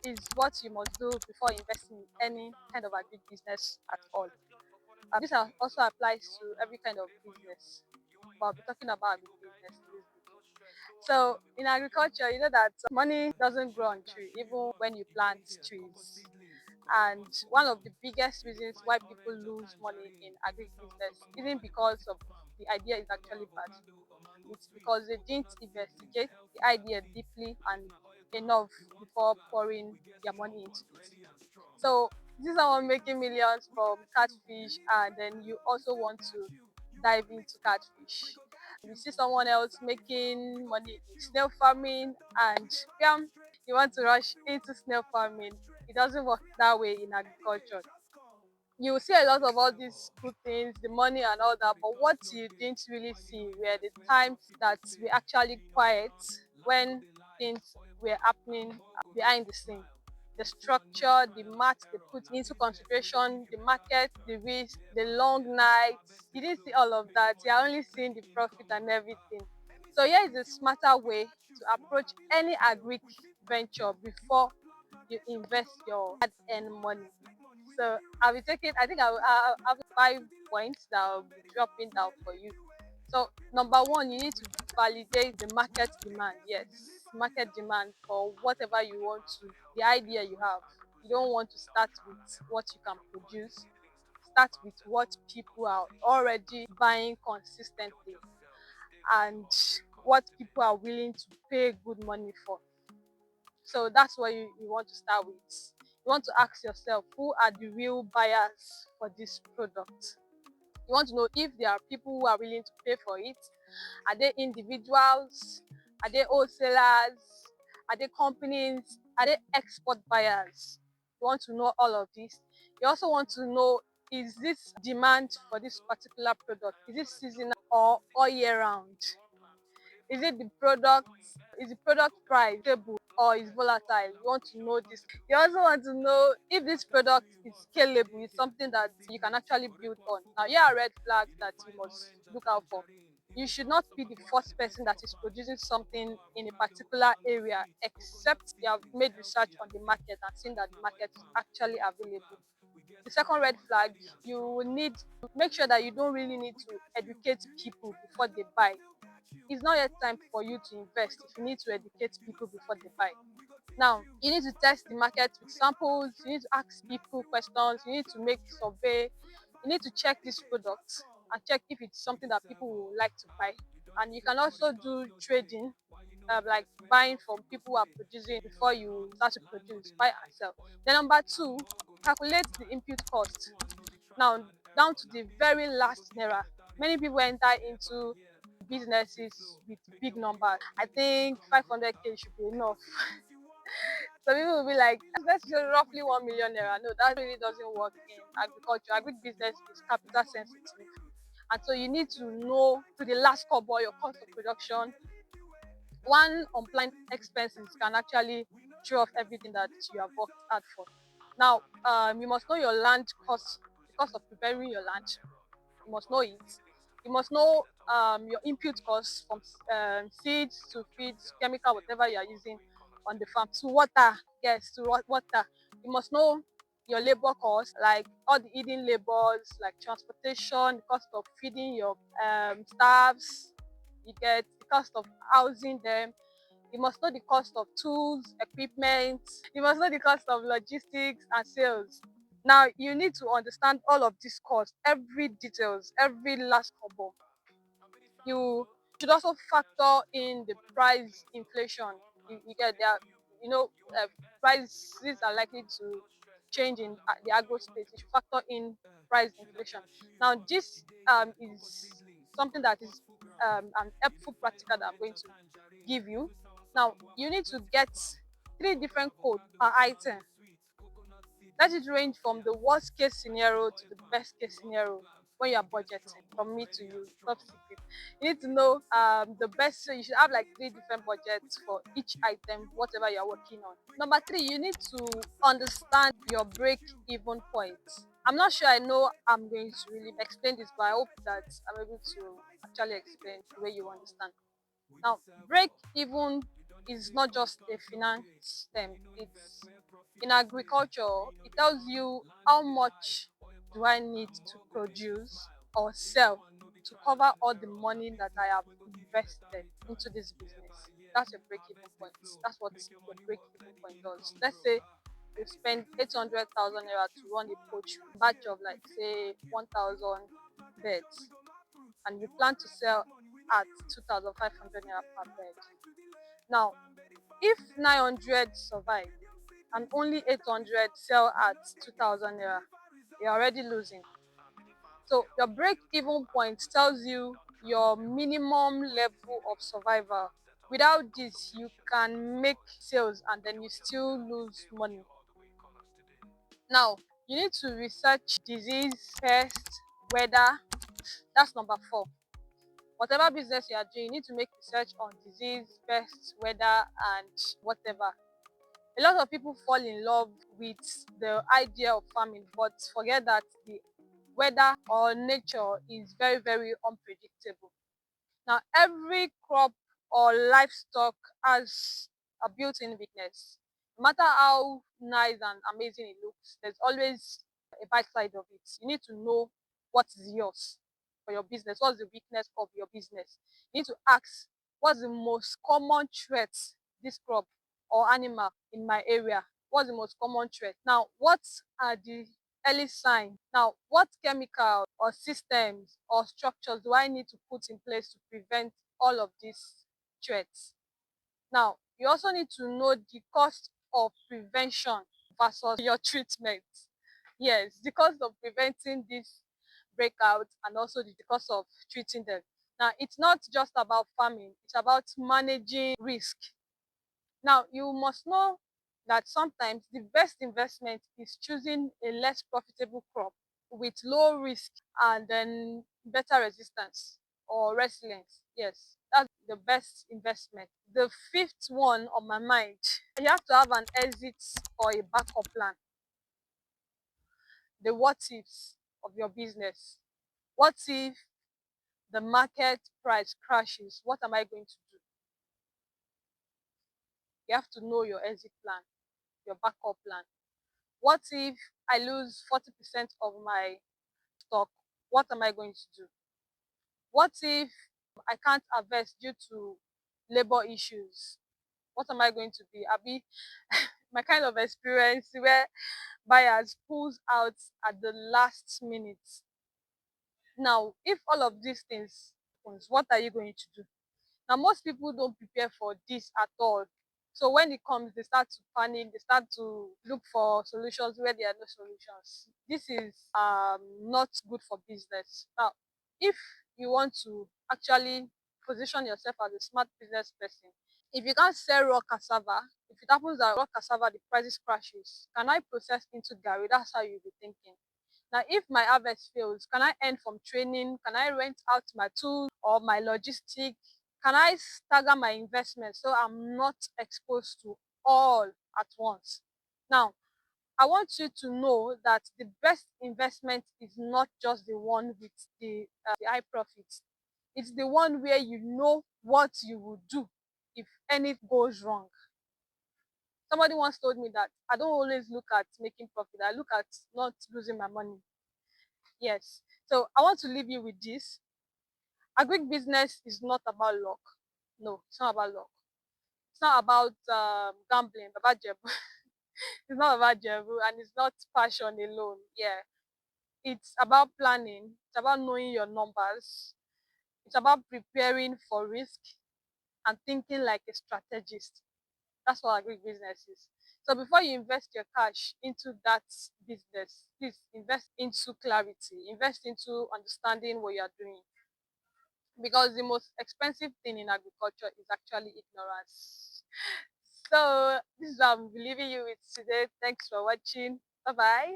is what you must do before investing in any kind of agribusiness at all. This also applies to every kind of business, but I'll be talking about agribusiness in this video. So in agriculture, you know that money doesn't grow on tree, even when you plant trees. And one of the biggest reasons why people lose money in agribusiness isn't because of the idea is actually bad. It's because they didn't investigate the idea deeply and enough before pouring their money into it. So this is someone making millions from catfish, and then you also want to dive into catfish. You see someone else making money in snail farming, and bam, you want to rush into snail farming. It doesn't work that way in agriculture. You will see a lot of all these good things, the money and all that, but what you didn't really see were the times that were actually quiet when things were happening behind the scene. The structure, the math they put into consideration, the market, the risk, the long nights. You didn't see all of that. You're only seeing the profit and everything. So here is a smarter way to approach any agri venture before you invest your hard earned money. So I'll be taking, I think I'll have 5 points that I'll be dropping down for you. So number one, you need to validate the market demand. Yes, market demand for whatever you want to, the idea you have. You don't want to start with what you can produce. Start with what people are already buying consistently and what people are willing to pay good money for. So that's what you want to start with. You want to ask yourself, who are the real buyers for this product? You want to know if there are people who are willing to pay for it. Are they individuals? Are they wholesalers? Are they companies? Are they export buyers? You want to know all of this. You also want to know, is this demand for this particular product? Is it seasonal or all year round? Is it the product? Is the product price stable or is volatile? You want to know this. You also want to know if this product is scalable, is something that you can actually build on. Now, here are red flags that you must look out for. You should not be the first person that is producing something in a particular area, except you have made research on the market and seen that the market is actually available. The second red flag, you will need to make sure that you don't really need to educate people before they buy. It's not yet time for you to invest if you need to educate people before they buy. Now, you need to test the market with samples, you need to ask people questions, you need to make survey, you need to check this product and check if it's something that people will like to buy. And you can also do trading, like buying from people who are producing before you start to produce, buy and sell. Then number two, calculate the input cost. Now, down to the very last naira, many people enter into businesses with big numbers. I think 500K should be enough. Some people will be like, let's say roughly 1 million naira. No, that really doesn't work in agriculture. Agribusiness is capital sensitive. And so you need to know to the last kobo your cost of production. One unplanned expenses can actually throw off everything that you have worked hard for. Now, you must know your land cost, the cost of preparing your land. You must know it. You must know your input costs from seeds to feeds, chemical, whatever you are using on the farm, to water. Yes, to water. You must know your labor costs, like all the hidden labors, like transportation, the cost of feeding your staffs. You get the cost of housing them. You must know the cost of tools, equipment. You must know the cost of logistics and sales. Now, you need to understand all of these costs, every details, every last kobo. You should also factor in the price inflation. You get there, you know, prices are likely to change in the agro space. You should factor in price inflation. Now, this is something that is an helpful practical that I'm going to give you. Now, you need to get 3 different codes per item. Let it range from the worst case scenario to the best case scenario when you are budgeting. From me to you, top secret. You need to know the best. So you should have like 3 different budgets for each item, whatever you are working on. Number three, you need to understand your break even point. I'm not sure I know I'm going to really explain this, but I hope that I'm able to actually explain the way you understand. Now, break even is not just a finance term. It's in agriculture, it tells you how much do I need to produce or sell to cover all the money that I have invested into this business. That's your break-even point. That's what your break-even point does. Let's say you spend 800,000 naira to run a poultry batch of, like, say, 1,000 beds, and you plan to sell at 2,500 naira per bed. Now, if 900 survive and only 800 sell at 2,000 naira, you're already losing. So your break even point tells you your minimum level of survival. Without this, you can make sales and then you still lose money. Now, you need to research disease, pest, weather. That's number 4. Whatever business you are doing, you need to make research on disease, pest, weather, and whatever. A lot of people fall in love with the idea of farming, but forget that the weather or nature is very, very unpredictable. Now, every crop or livestock has a built-in weakness. No matter how nice and amazing it looks, there's always a bad side of it. You need to know what is yours for your business. What's the weakness of your business? You need to ask, what's the most common threat this crop or animal in my area? What's the most common threat? Now, what are the early sign? Now, what chemical or systems or structures do I need to put in place to prevent all of these threats? Now, you also need to know the cost of prevention versus your treatment. Yes, the cost of preventing this breakout and also the cost of treating them. Now, it's not just about farming, it's about managing risk. Now, you must know that sometimes the best investment is choosing a less profitable crop with low risk and then better resistance or resilience. Yes, that's the best investment. The 5th one on my mind, you have to have an exit or a backup plan. The what ifs of your business. What if the market price crashes? What am I going to do? You have to know your exit plan, your backup plan. What if I lose 40% of my stock? What am I going to do? What if I can't harvest due to labor issues? What am I going to be? I'll be my kind of experience where buyers pulls out at the last minute. Now, if all of these things happens, what are you going to do? Now, most people don't prepare for this at all. So when it comes, they start to panic, they start to look for solutions where there are no solutions. This is not good for business. Now, if you want to actually position yourself as a smart business person, if you can't sell raw cassava, if it happens that raw cassava the prices crashes, can I process into garri? That's how you'll be thinking. Now, if my harvest fails, can I earn from training? Can I rent out my tools or my logistic? Can I stagger my investment so I'm not exposed to all at once? Now, I want you to know that the best investment is not just the one with the high profits. It's the one where you know what you will do if anything goes wrong. Somebody once told me that I don't always look at making profit, I look at not losing my money. Yes. So I want to leave you with this. Agribusiness is not about luck. No, it's not about luck. It's not about gambling, about Jebu. It's not about Jebu, and it's not passion alone. Yeah. It's about planning. It's about knowing your numbers. It's about preparing for risk and thinking like a strategist. That's what agribusiness is. So before you invest your cash into that business, please invest into clarity, invest into understanding what you're doing. Because the most expensive thing in agriculture is actually ignorance. So this is what I'm leaving you with today. Thanks for watching. Bye bye.